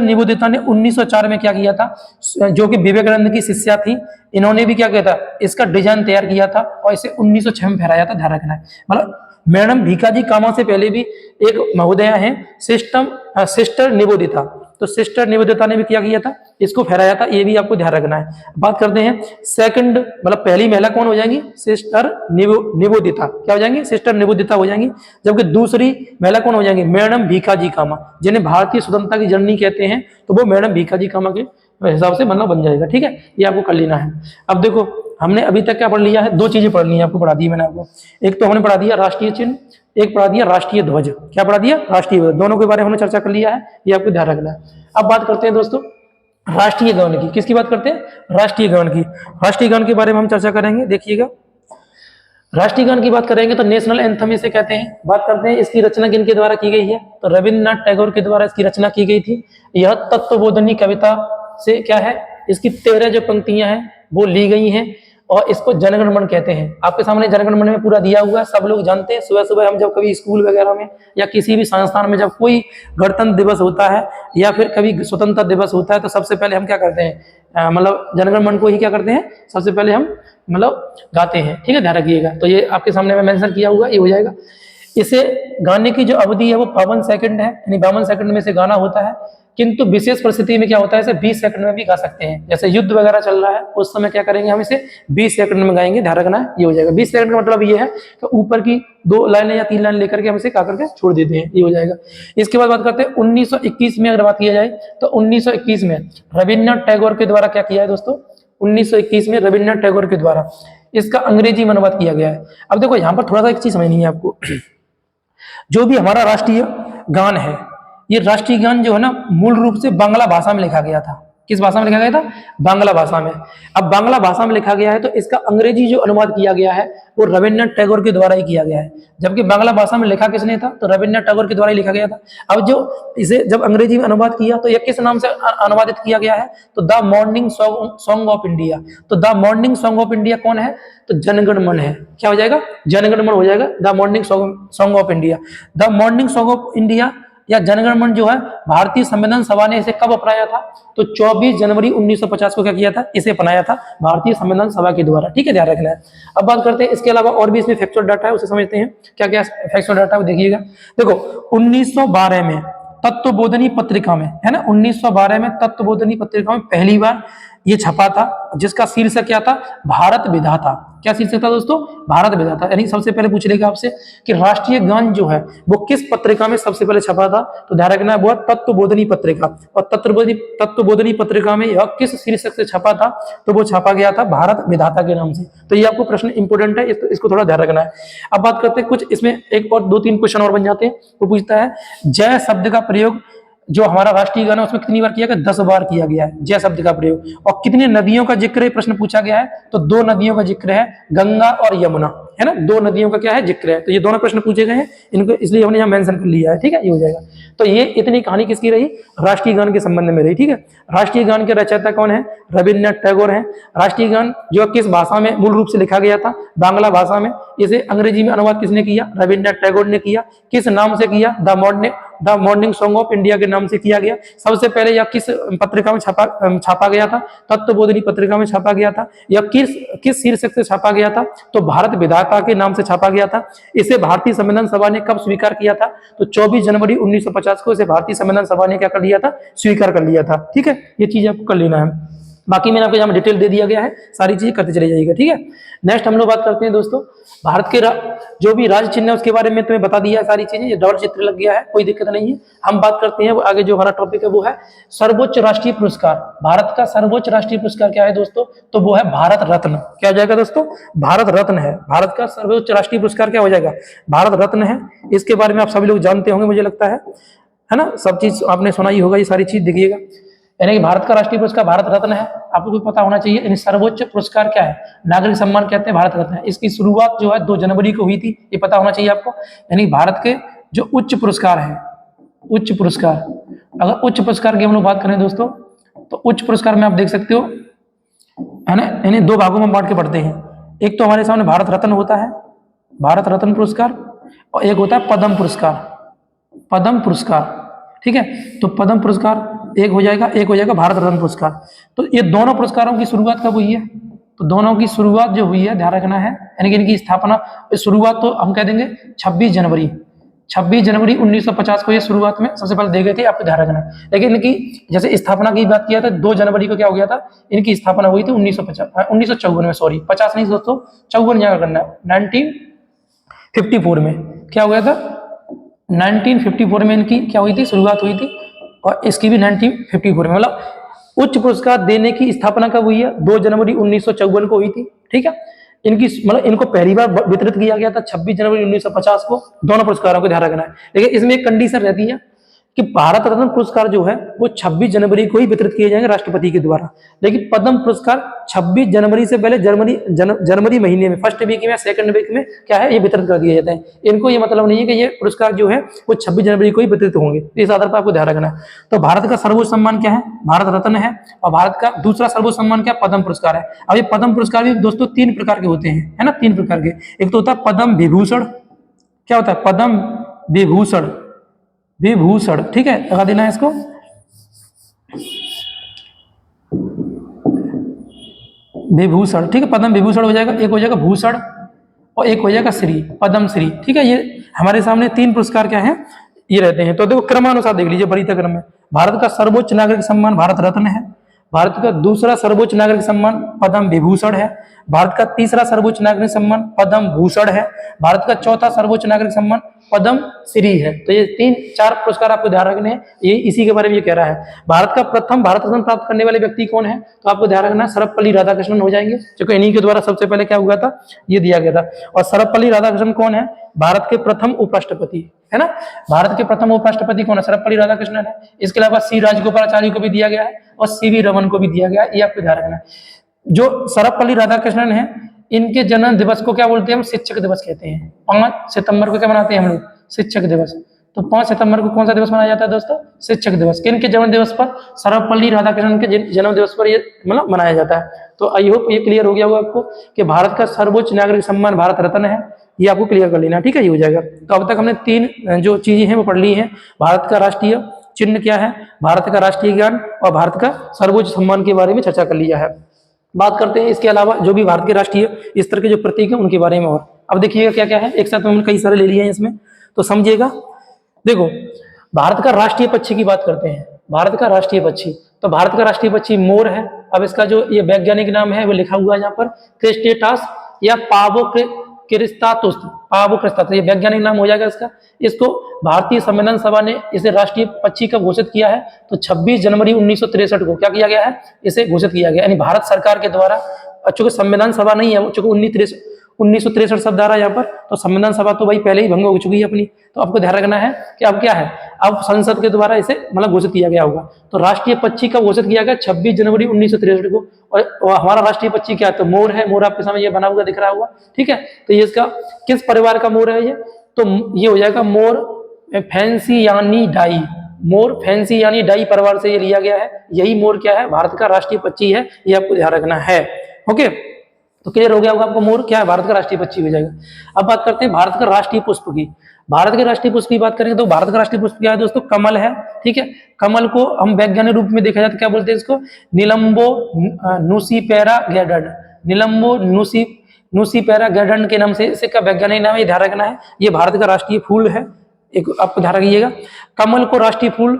निवेदिता ने 1904 में क्या किया था, जो कि विवेकानंद की शिष्या थी, इन्होंने भी क्या किया था, इसका डिजाइन तैयार किया था और इसे 1906 में फहराया था, ध्यान रखना है। मतलब मैडम भीकाजी कामा से पहले भी एक महोदया है, सिस्टर निवेदिता, तो सिस्टर निवेदिता ने भी क्या किया था, इसको फहराया था, ये भी आपको ध्यान रखना है। बात करते हैं सेकंड, मतलब पहली महिला कौन हो जाएंगी, सिस्टर निवेदिता, क्या हो जाएंगी, सिस्टर निवेदिता हो जाएंगी। जबकि दूसरी महिला कौन हो जाएंगी, मैडम भीकाजी कामा, जिन्हें भारतीय स्वतंत्रता की जननी कहते हैं, तो वो मैडम भीकाजी कामा के हिसाब से मतलब बन जाएगा, ठीक है। ये आपको कर लेना है। अब देखो, हमने अभी तक क्या पढ़ लिया है, 2 चीजें पढ़ ली है, आपको पढ़ा दी मैंने आपको। एक तो हमने पढ़ा दिया राष्ट्रीय चिन्ह, एक पढ़ा दिया राष्ट्रीय ध्वज। क्या पढ़ा दिया, राष्ट्रीय ध्वज, दोनों के बारे में हमने चर्चा कर लिया है, ये आपको ध्यान रखना है। अब बात करते हैं दोस्तों राष्ट्रीय गान की। किसकी बात करते हैं, राष्ट्रीय गान की। राष्ट्रीय गान के बारे में हम चर्चा करेंगे, देखिएगा। राष्ट्रीय गान की बात करेंगे तो नेशनल एंथम इसे कहते हैं। बात करते हैं इसकी रचना किनके द्वारा की गई है, तो रविन्द्रनाथ टैगोर के द्वारा इसकी रचना की गई थी। यह तत्वबोधनी कविता से क्या है, इसकी 13 जो पंक्तियां हैं वो ली गई हैं और इसको जनगण मन कहते हैं। आपके सामने जनगण मन में पूरा दिया हुआ है, सब लोग जानते हैं। सुबह सुबह हम जब कभी स्कूल वगैरह में या किसी भी संस्थान में जब कोई गणतंत्र दिवस होता है या फिर कभी स्वतंत्रता दिवस होता है तो सबसे पहले हम क्या करते हैं, मतलब जनगण मन को ही क्या करते हैं, सबसे पहले हम मतलब गाते हैं। ठीक है, ध्यान रखिएगा। तो ये आपके सामने में मेंशन किया हुआ, ये हो जाएगा। इसे गाने की जो अवधि है वो 52 सेकंड है, यानी 52 सेकंड में से गाना होता है। किंतु विशेष परिस्थिति में क्या होता है, इसे 20 सेकंड में भी गा सकते हैं। जैसे युद्ध वगैरह चल रहा है उस समय क्या करेंगे, हम इसे 20 सेकंड में गाएंगे। ध्यान रखना है, ये हो जाएगा। 20 सेकंड का मतलब ये है कि ऊपर की 2 लाइनें या 3 लाइन लेकर के हम इसे गा करके छोड़ देते हैं, ये हो जाएगा। इसके बाद बात करते हैं 1921 में। अगर बात किया जाए तो 1921 में रविन्द्रनाथ टैगोर के द्वारा क्या किया है दोस्तों, 1921 में रविन्द्रनाथ टैगोर के द्वारा इसका अंग्रेजी में अनुवाद किया गया है। अब देखो यहाँ पर थोड़ा सा एक चीज समझनी है आपको। जो भी हमारा राष्ट्रीय गान है, ये राष्ट्रीय गान जो है ना मूल रूप से बांग्ला भाषा में लिखा गया था। किस भाषा में लिखा गया था, बांग्ला भाषा में। अब बांग्ला भाषा में लिखा गया है तो इसका अंग्रेजी जो अनुवाद किया गया है वो रविन्द्रनाथ टैगोर के द्वारा ही किया गया है। जबकि बांग्ला भाषा में लिखा किसने था, तो रविन्द्रनाथ टैगोर के द्वारा ही लिखा गया था। अब जो इसे जब अंग्रेजी में अनुवाद किया तो यह किस नाम से अनुवादित किया गया है, तो the morning song of India. तो the morning song of India कौन है, तो जनगण मन है। क्या हो जाएगा, जनगण मन हो जाएगा, the morning song of India. The morning song of India या जनगण मन जो है भारतीय संविधान सभा ने इसे कब अपनाया था, तो 24 जनवरी 1950 को क्या किया था, इसे अपनाया था भारतीय संविधान सभा के द्वारा। ठीक है, ध्यान रखना है। अब बात करते हैं इसके अलावा और भी इसमें फैक्चुअल डाटा है, उसे समझते हैं। क्या क्या फैक्चुअल डाटा है वो देखिएगा। देखो 1912 में तत्वबोधनी पत्रिका में, है ना, 1912 में तत्वबोधनी पत्रिका में पहली बार ये छपा था, जिसका शीर्षक क्या था, भारत विधाता। क्या शीर्षक था दोस्तों, भारत विधाता। यानी सबसे पहले पूछ लेगा आपसे कि राष्ट्रीय गान जो है वो किस पत्रिका में सबसे पहले छपा था, तो ध्यान रखना है वो तत्वबोधनी पत्रिका। और तत्वबोधनी पत्रिका में यह किस शीर्षक से छपा था, तो वो छपा गया था भारत विधाता के नाम से। तो ये आपको प्रश्न इंपोर्टेंट है, इसको थोड़ा ध्यान रखना है। अब बात करते हैं कुछ इसमें एक और 2-3 क्वेश्चन और बन जाते हैं। वो पूछता है जय शब्द का प्रयोग जो हमारा राष्ट्रीय गान है उसमें कितनी बार किया गया, 10 बार किया गया है जय शब्द का प्रयोग। और कितनी नदियों का जिक्र है, प्रश्न पूछा गया है, तो 2 नदियों का जिक्र है, गंगा और यमुना, है ना, 2 नदियों का क्या है, जिक्र है। तो ये दोनों प्रश्न पूछे गए हैं, इनको इसलिए हमने यहाँ मेंशन कर लिया है। ठीक है, ये हो जाएगा। तो ये इतनी कहानी किसकी रही, राष्ट्रीय गान के संबंध में रही। ठीक है, राष्ट्रीय गान के रचयिता कौन है, रविन्द्रनाथ टैगोर हैं। राष्ट्रीय गान जो किस भाषा में मूल रूप से लिखा गया था, बांग्ला भाषा में। इसे अंग्रेजी में अनुवाद किसने किया, रविन्द्रनाथ टैगोर ने किया। किस नाम से किया, the morning song of India के नाम से किया गया। सबसे पहले यह किस पत्रिका में छापा गया था, तत्वबोधनी पत्रिका में छापा गया था। यह किस शीर्षक से छापा गया था, तो भारत विधाता के नाम से छापा गया था। इसे भारतीय संविधान सभा ने कब स्वीकार किया था, तो 24 जनवरी 1950 को इसे भारतीय संविधान सभा ने क्या कर लिया था, स्वीकार कर लिया था। ठीक है, ये चीज आपको कर लेना है। बाकी मैंने आपको यहाँ डिटेल दे दिया गया है, सारी चीजें करते चले जाइएगा। ठीक है, नेक्स्ट हम लोग बात करते हैं दोस्तों भारत के जो भी राज्य चिन्ह है उसके बारे में तुम्हें बता दिया है सारी चीजें, ये डॉट चित्र लग गया है, कोई दिक्कत नहीं है। हम बात करते हैं आगे जो हमारा टॉपिक है वो है सर्वोच्च राष्ट्रीय पुरस्कार। भारत का सर्वोच्च राष्ट्रीय पुरस्कार क्या है दोस्तों, तो वो है भारत रत्न। क्या हो जाएगा दोस्तों, भारत रत्न है। भारत का सर्वोच्च राष्ट्रीय पुरस्कार क्या हो जाएगा, भारत रत्न है। इसके बारे में आप सभी लोग जानते होंगे मुझे लगता है ना, सब चीज आपने सुना ही होगा, ये सारी चीज देखिएगा। यानी कि भारत का राष्ट्रीय पुरस्कार भारत रत्न है, आपको भी पता होना चाहिए। यानी सर्वोच्च पुरस्कार क्या है, नागरिक सम्मान कहते हैं, भारत रत्न है। इसकी शुरुआत जो है 2 जनवरी को हुई थी, ये पता होना चाहिए आपको। यानी भारत के जो उच्च पुरस्कार है, उच्च पुरस्कार, अगर उच्च पुरस्कार की हम लोग बात करें दोस्तों, तो उच्च पुरस्कार में आप देख सकते हो, है ना, यानी 2 भागों में बांट के पढ़ते हैं। एक तो हमारे सामने भारत रत्न होता है, भारत रत्न पुरस्कार, और एक होता है पद्म पुरस्कार, पद्म पुरस्कार। ठीक है, तो पद्म पुरस्कार एक हो जाएगा, एक हो जाएगा भारत रत्न पुरस्कार। तो ये दोनों पुरस्कारों की शुरुआत कब हुई है, तो दोनों की शुरुआत जो हुई है, ध्यान रखना है, यानी कि इनकी स्थापना, शुरुआत तो हम कह देंगे 26 जनवरी 1950 को ये शुरुआत में सबसे पहले दे गए थे, आपको ध्यान रखना। लेकिन इनकी जैसे स्थापना की बात किया था 2 जनवरी को क्या हो गया था, इनकी स्थापना हुई थी 1954 में, सॉरी 50 नहीं दोस्तों, 54 जगह करना है, 1954 में क्या हो गया था, 1954 में इनकी क्या हुई थी, शुरुआत हुई थी। और इसकी भी 1954 में, मतलब उच्च पुरस्कार देने की स्थापना कब हुई है, 2 जनवरी 1954 को हुई थी। ठीक है, इनकी मतलब इनको पहली बार वितरित किया गया था 26 जनवरी 1950 को, दोनों पुरस्कारों को ध्यान रखना है। लेकिन इसमें एक कंडीशन रहती है कि भारत रत्न पुरस्कार जो है वो 26 जनवरी को ही वितरित किए जाएंगे राष्ट्रपति के द्वारा, लेकिन पद्म पुरस्कार 26 जनवरी से पहले जनवरी महीने में फर्स्ट वीक में या सेकंड वीक में क्या है ये वितरित कर दिए जाते हैं। इनको ये मतलब नहीं है कि ये पुरस्कार जो है वो 26 जनवरी को ही वितरित होंगे, इस आधार पर आपको ध्यान रखना है। तो भारत का सर्वोच्च सम्मान क्या है? भारत रत्न है। और भारत का दूसरा सर्वोच्च सम्मान क्या? पद्म पुरस्कार है। अब ये पद्म पुरस्कार भी दोस्तों 3 प्रकार के होते हैं, है ना, 3 प्रकार के। एक तो होता है पद्म विभूषण, क्या होता है? पद्म विभूषण, विभूषण, ठीक है, लगा देना है इसको। विभूषण, ठीक है, पद्म विभूषण हो जाएगा, एक हो जाएगा भूषण और एक हो जाएगा श्री, पद्म श्री, ठीक है। ये हमारे सामने 3 पुरस्कार क्या है ये रहते हैं। तो देखो क्रमानुसार देख लीजिए वरीयता क्रम में। भारत का सर्वोच्च नागरिक सम्मान भारत रत्न है। भारत का दूसरा सर्वोच्च नागरिक सम्मान पद्म विभूषण है। भारत का तीसरा सर्वोच्च नागरिक सम्मान पद्म भूषण है। भारत का चौथा सर्वोच्च नागरिक सम्मान पद्म श्री है। तो ये 3-4 पुरस्कार आपको ध्यान रखने हैं, ये इसी के बारे में ये कह रहा है। भारत का प्रथम भारत रत्न प्राप्त करने वाले व्यक्ति कौन है? तो आपको ध्यान रखना है सर्वपल्ली राधाकृष्णन हो जाएंगे, क्योंकि इन्हीं के द्वारा सबसे पहले क्या हुआ था, ये दिया गया था। और सर्वपल्ली राधाकृष्णन कौन है? भारत के प्रथम उपराष्ट्रपति, है ना। भारत के प्रथम उपराष्ट्रपति कौन है? सर्वपल्ली राधाकृष्णन है। इसके अलावा सी राजगोपालाचारी को भी दिया गया है और सीवी रमन को भी दिया गया है, ये आपको ध्यान रखना है। जो सर्वपल्ली राधाकृष्णन है, इनके जन्म दिवस को क्या बोलते हैं हम? शिक्षक दिवस कहते हैं। 5 सितंबर को क्या मनाते हैं हम लोग? शिक्षक दिवस। तो 5 सितंबर को कौन सा दिवस मनाया जाता है दोस्तों? शिक्षक दिवस। किनके जन्म दिवस पर? सर्वपल्ली राधाकृष्णन के जन्म दिवस पर ये मतलब मनाया जाता है। तो आई होप ये क्लियर हो गया होगा आपको कि भारत का सर्वोच्च नागरिक सम्मान भारत रत्न है, ये आपको क्लियर कर लेना, ठीक है, ये हो जाएगा। तो अब तक हमने 3 जो चीजें हैं वो पढ़ ली हैं। भारत का राष्ट्रीय चिन्ह क्या है, भारत का राष्ट्रीय ज्ञान और भारत का सर्वोच्च सम्मान के बारे में चर्चा कर लिया है। बात करते हैं इसके अलावा जो भी भारत के राष्ट्रीय इस तरह के जो प्रतीक हैं उनके बारे में। और अब देखिएगा क्या क्या है, एक साथ हमने कई सारे ले लिए हैं इसमें, तो समझिएगा। देखो, भारत का राष्ट्रीय पक्षी की बात करते हैं। भारत का राष्ट्रीय पक्षी, तो भारत का राष्ट्रीय पक्षी मोर है। अब इसका जो ये वैज्ञानिक नाम है वो लिखा हुआ है यहाँ पर, क्रिस्टेटास या पावोक्रिस्टातुस, पावोक्रिस्टातुस, ये वैज्ञानिक नाम हो जाएगा इसका। इसको भारतीय संविधान सभा ने इसे राष्ट्रीय पक्षी कब घोषित किया है? तो 26 जनवरी 1963 को क्या किया गया है? इसे घोषित किया गया, यानी भारत सरकार के द्वारा। चूंकि संविधान सभा नहीं है, चूंकि 1963 शब्द आ रहा है यहाँ पर, तो संविधान सभा तो भाई पहले ही भंग हो चुकी है अपनी। तो आपको ध्यान रखना है कि अब क्या है, अब संसद के द्वारा इसे मतलब घोषित किया गया होगा। तो राष्ट्रीय पक्षी कब घोषित किया गया? 26 जनवरी 1963 को। और हमारा राष्ट्रीय पक्षी क्या है? तो मोर है। मोर आपके सामने ये बना हुआ दिख रहा होगा, ठीक है। तो ये इसका किस परिवार का मोर है ये? तो ये हो जाएगा मोर फैंसियानिडाई। मोर फैंसियानिडाई परिवार से ये लिया गया है। यही मोर क्या है? भारत का राष्ट्रीय पक्षी है, ये आपको ध्यान रखना है। ओके, तो क्लियर हो गया होगा आपको मोर क्या है? भारत का राष्ट्रीय पक्षी हो जाएगा। अब बात करते हैं भारत का राष्ट्रीय पुष्प की। भारत के राष्ट्रीय पुष्प की बात करेंगे तो भारत का राष्ट्रीय पुष्प क्या है दोस्तों? कमल है, ठीक है। कमल को हम वैज्ञानिक रूप में देखा जाए तो क्या बोलते हैं इसको? निलंबो नुसीपेरा गैडन। निलंबो नुसीपेरा गैडन के नाम से इसका वैज्ञानिक नाम है, ध्यान रखना है। ये भारत का राष्ट्रीय फूल है, एक आपको ध्यान रखिएगा। कमल को राष्ट्रीय फूल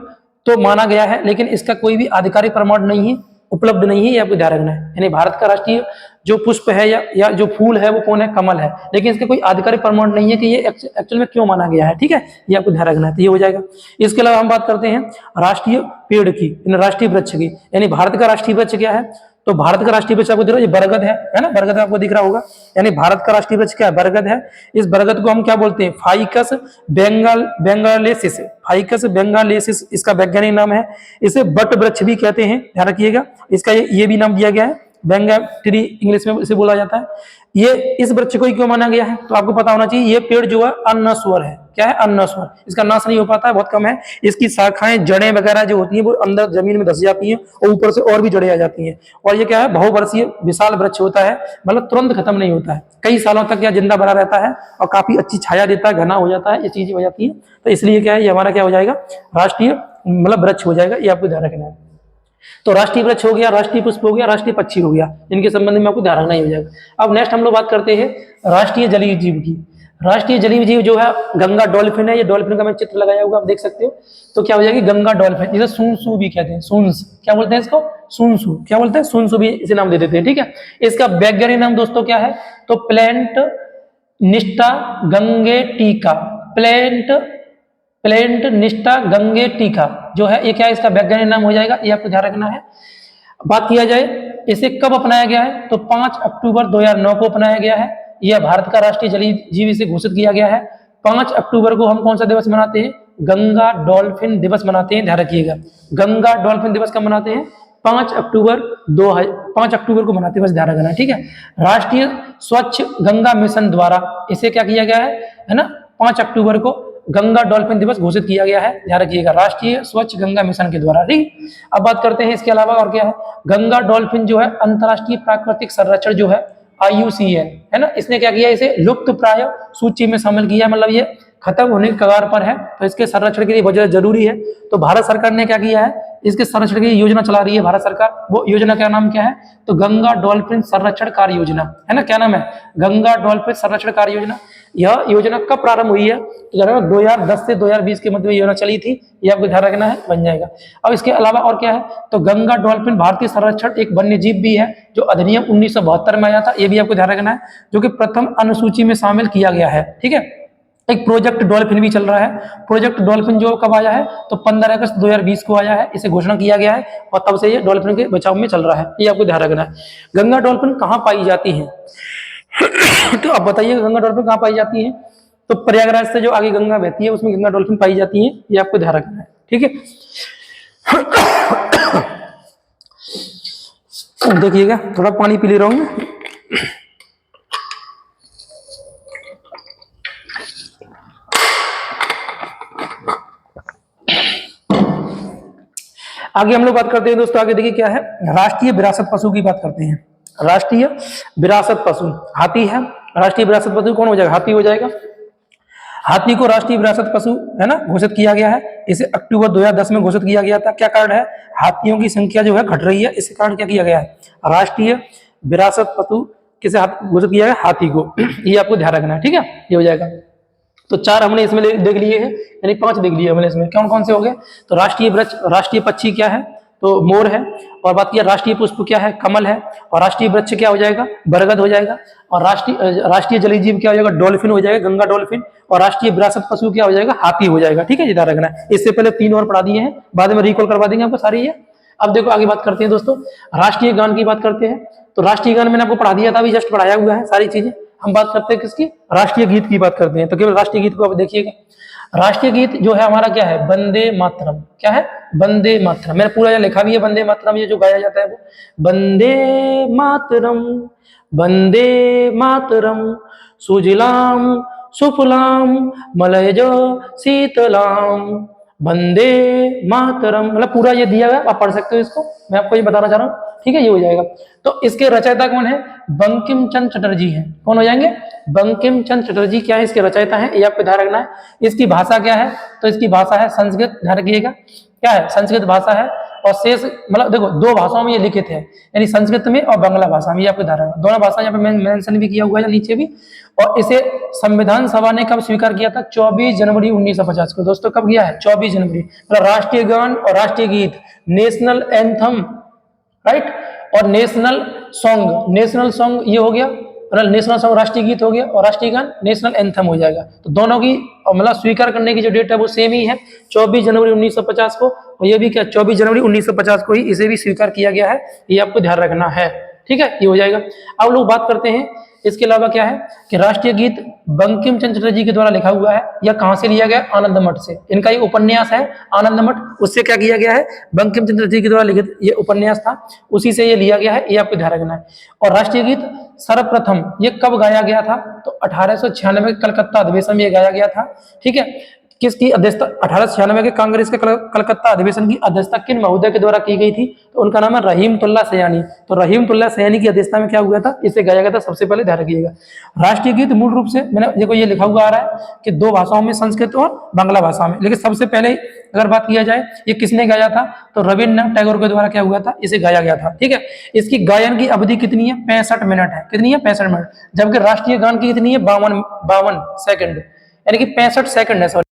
तो माना गया है, लेकिन इसका कोई भी आधिकारिक प्रमाण नहीं है, उपलब्ध नहीं है, ये आपको ध्यान रखना है। यानी भारत का राष्ट्रीय जो पुष्प है या जो फूल है वो कौन है? कमल है, लेकिन इसका कोई आधिकारिक प्रमाण नहीं है कि ये एक्चुअल में क्यों माना गया है, ठीक है, ये आपको ध्यान रखना है। तो ये हो जाएगा। इसके अलावा हम बात करते हैं राष्ट्रीय पेड़ की, राष्ट्रीय वृक्ष की। यानी भारत का राष्ट्रीय वृक्ष क्या है? तो भारत का राष्ट्रीय वृक्ष आपको दिख रहा है, ये बरगद है ना, बरगद आपको दिख रहा होगा। यानी भारत का राष्ट्रीय वृक्ष क्या है? बरगद है। इस बरगद को हम क्या बोलते हैं? फाइकस बेंगालेसिस। फाइकस बेंगालेसिस इसका वैज्ञानिक नाम है। इसे बट वृक्ष भी कहते हैं, ध्यान रखिएगा। इसका ये भी नाम दिया गया है, बेंगा ट्री इंग्लिश में इसे बोला जाता है। ये इस वृक्ष को ही क्यों माना गया है? तो आपको पता होना चाहिए, ये पेड़ जो है अननश्वर है। क्या है? अननश्वर। इसका नाश नहीं हो पाता है, बहुत कम है। इसकी शाखाएं, जड़ें वगैरह जो होती हैं वो अंदर जमीन में धस जाती हैं और ऊपर से और भी जड़ें आ जाती हैं। और ये क्या है? बहुवर्षीय विशाल वृक्ष होता है, मतलब तुरंत खत्म नहीं होता है, कई सालों तक यह जिंदा बना रहता है और काफी अच्छी छाया देता है, घना हो जाता है, ये चीजें हो जाती है। तो इसलिए क्या है, ये हमारा क्या हो जाएगा? राष्ट्रीय मतलब वृक्ष हो जाएगा, ये आपको ध्यान रखना है। तो राष्ट्रीय वृक्ष हो गया, राष्ट्रीय पुष्प हो गया, राष्ट्रीय पक्षी हो गया, इनके संबंध में आपको ध्यान रखना ही हो जाएगा। अब नेक्स्ट हम लोग बात करते हैं राष्ट्रीय जलीय जीव की। राष्ट्रीय जलीय जीव जो है गंगा डॉल्फिन है। ये डॉल्फिन का मैं चित्र लगाया होगा, आप देख सकते हो। तो क्या हो जाएगी? गंगा डॉल्फिन, जिसे सुनसु भी कहते हैं। सुन्स क्या बोलते हैं इसको? सुनसु। क्या बोलते हैं? सुनसु भी इसे नाम दे देते हैं, ठीक है। इसका वैज्ञानिक नाम दोस्तों क्या है? तो प्लेंट निष्ठा गंगेटिका। प्लेंट निष्ठा गंगेटिका जो है, ये क्या है? इसका वैज्ञानिक नाम हो जाएगा, ये आपको ध्यान रखना है। बात किया जाए इसे कब अपनाया गया है? तो 5 अक्टूबर 2009 को अपनाया गया है। यह भारत का राष्ट्रीय जलीय जीव इसे घोषित किया गया है। 5 अक्टूबर को हम कौन सा दिवस मनाते हैं? गंगा डॉल्फिन दिवस मनाते हैं, ध्यान रखिएगा। गंगा डॉल्फिन दिवस कब मनाते हैं? 5 अक्टूबर को मनाते हैं, बस ध्यान रखना है, ठीक है। राष्ट्रीय स्वच्छ गंगा मिशन द्वारा इसे क्या किया गया है ना, 5 अक्टूबर को गंगा डॉल्फिन दिवस घोषित किया गया है, ध्यान रखिएगा, राष्ट्रीय स्वच्छ गंगा मिशन के द्वारा, ठीक। अब बात करते हैं इसके अलावा और क्या है। गंगा डॉल्फिन जो है अंतरराष्ट्रीय प्राकृतिक संरक्षण जो है IUCN है ना, इसने क्या किया, इसे लुप्त प्राय सूची में शामिल किया, मतलब ये खत्म होने के कगार पर है, तो इसके संरक्षण के लिए बहुत जरूरी है। तो भारत सरकार ने क्या किया है, इसके संरक्षण की योजना चला रही है भारत सरकार। वो योजना का नाम क्या है, तो गंगा डॉल्फिन संरक्षण कार्य योजना है ना, क्या नाम है, गंगा डॉल्फिन संरक्षण कार्य योजना। यह योजना कब प्रारंभ हुई है, तो 2010 से 2020 के मध्य में योजना चली थी, ये आपको ध्यान रखना है, बन जाएगा। अब इसके अलावा और क्या है, तो गंगा डॉल्फिन भारतीय संरक्षण एक वन्य जीव भी है, जो अधिनियम 1972 में आया था, ये भी आपको ध्यान रखना है, जो कि प्रथम अनुसूची में शामिल किया गया है, ठीक है। एक प्रोजेक्ट डॉल्फिन भी चल रहा है। प्रोजेक्ट डॉल्फिन जो कब आया है, तो 15 अगस्त 2020 को आया है, इसे घोषणा किया गया है और तब से ये डॉल्फिन के बचाव में चल रहा है, ये आपको ध्यान रखना है। गंगा डॉल्फिन कहाँ पाई जाती है तो अब बताइए गंगा डॉल्फिन कहाँ पाई जाती है, तो प्रयागराज से जो आगे गंगा बहती है उसमें गंगा डॉल्फिन पाई जाती है, ये आपको ध्यान रखना है, ठीक है। देखिएगा, थोड़ा पानी पी ले रहा हूँ मैं। आगे हम लोग बात करते हैं दोस्तों, आगे देखिए क्या है, राष्ट्रीय विरासत पशु की बात करते हैं। राष्ट्रीय विरासत पशु हाथी है, राष्ट्रीय विरासत पशु कौन हो जाएगा, हाथी हो जाएगा। हाथी को राष्ट्रीय विरासत पशु है ना घोषित किया गया है, इसे अक्टूबर 2010 में घोषित किया गया था। क्या कारण है, हाथियों की संख्या जो है घट रही है, इसके कारण क्या किया गया है, राष्ट्रीय विरासत पशु किसे घोषित किया गया, हाथी को, ये आपको ध्यान रखना है, ठीक है, ये हो जाएगा। तो 4 हमने इसमें देख लिए हैं, यानी 5 देख लिए हमने इसमें, कौन कौन से हो गए, तो राष्ट्रीय वृक्ष, राष्ट्रीय पक्षी क्या है, तो मोर है, और बात किया राष्ट्रीय पुष्प क्या है, कमल है, और राष्ट्रीय वृक्ष क्या हो जाएगा, बरगद हो जाएगा, और राष्ट्रीय जलीय जीव क्या हो जाएगा, डॉल्फिन हो जाएगा, गंगा डॉल्फिन, और राष्ट्रीय विरासत पशु क्या हो जाएगा, हाथी हो जाएगा, ठीक है, ध्यान रखना है। इससे पहले 3 और पढ़ा दिए हैं, बाद में रिकॉल करवा देंगे आपको सारी ये। अब देखो आगे बात करते हैं दोस्तों, राष्ट्रीय गान की बात करते हैं। तो राष्ट्रीय गान मैंने आपको पढ़ा दिया था, अभी जस्ट पढ़ाया हुआ है सारी चीजें। हम बात करते हैं किसकी, राष्ट्रीय गीत की बात करते हैं। तो केवल राष्ट्रीय गीत को आप देखिएगा, राष्ट्रीय गीत जो है हमारा क्या है, वंदे मातरम, क्या है, वंदे मातरम, मैंने पूरा लिखा भी है वंदे मातरम, ये जो गाया जाता है वो वंदे मातरम, वंदे मातरम, सुजलाम सुफलाम मलयजो शीतलाम, वंदे मातरम, मतलब पूरा ये दिया हुआ, आप पढ़ सकते हो इसको, मैं आपको ये बताना चाह रहा हूँ, ठीक है, ये हो जाएगा। तो इसके रचयिता कौन है, बंकिम चंद्र चटर्जी है, कौन हो जाएंगे, बंकिम चंद्र चटर्जी क्या है, इसके रचयिता है, ये आपको ध्यान रखना है। इसकी भाषा क्या है, तो इसकी भाषा है संस्कृत, ध्यान रखिएगा, क्या है, संस्कृत भाषा है, और शेष मतलब देखो 2 भाषाओं में ये लिखित है, यानी संस्कृत में और बांग्ला भाषा में, ये आपको ध्यान रखना, दोनों भाषा यहाँ पे मेंशन भी किया हुआ है नीचे भी। और इसे संविधान सभा ने कब स्वीकार किया था, 24 जनवरी 1950 को, दोस्तों कब किया है, 24 जनवरी, मतलब राष्ट्रीय गान और राष्ट्रीय गीत, नेशनल एंथम, राइट, और नेशनल सॉन्ग ये हो गया, मतलब नेशनल सॉन्ग राष्ट्रीय गीत हो गया, और राष्ट्रीय गान नेशनल एंथम हो जाएगा। तो दोनों की मतलब स्वीकार करने की जो डेट है वो सेम ही है, 24 जनवरी 1950 को, और ये भी क्या 24 जनवरी 1950 को ही इसे भी स्वीकार किया गया है, ये आपको ध्यान रखना है, ठीक है, ये हो जाएगा। अब लोग बात करते हैं इसके अलावा क्या है कि राष्ट्रीय गीत बंकिम चंद्र चटर्जी के द्वारा लिखा हुआ है, यह कहां से लिया गया, आनंद मठ से, इनका ये उपन्यास है आनंद मठ, उससे क्या किया गया है, बंकिम चंद्र चटर्जी के द्वारा लिखित ये उपन्यास था, उसी से ये लिया गया है, ये आपको ध्यान रखना है। और राष्ट्रीय गीत सर्वप्रथम ये कब गाया गया था, तो 1896 के कलकत्ता अधिवेशन में ये गाया गया था, ठीक है। किसकी अध्यक्षता, 1896 के कांग्रेस के कलकत्ता अधिवेशन की अध्यक्षता किन महोदय के द्वारा की गई थी, तो उनका नाम है रहीमतुल्लाह सयानी। तो रहीमतुल्लाह सयानी की अध्यक्षता में क्या हुआ था, इसे गाया गया था, सबसे पहले ध्यान रखिएगा। राष्ट्रीय गीत मूल रूप से मैंने देखो ये लिखा हुआ आ रहा है कि 2 भाषाओं में, संस्कृत और बांग्ला भाषा में, लेकिन सबसे पहले अगर बात किया जाए ये किसने गाया था, तो रविन्द्रनाथ टैगोर के द्वारा क्या हुआ था, इसे गाया गया था, ठीक है। इसकी गायन की अवधि कितनी है, 65 मिनट है, कितनी है, 65 मिनट, जबकि राष्ट्रीय गान की कितनी है, 52 सेकंड, यानी कि 65 सेकंड है, सॉरी।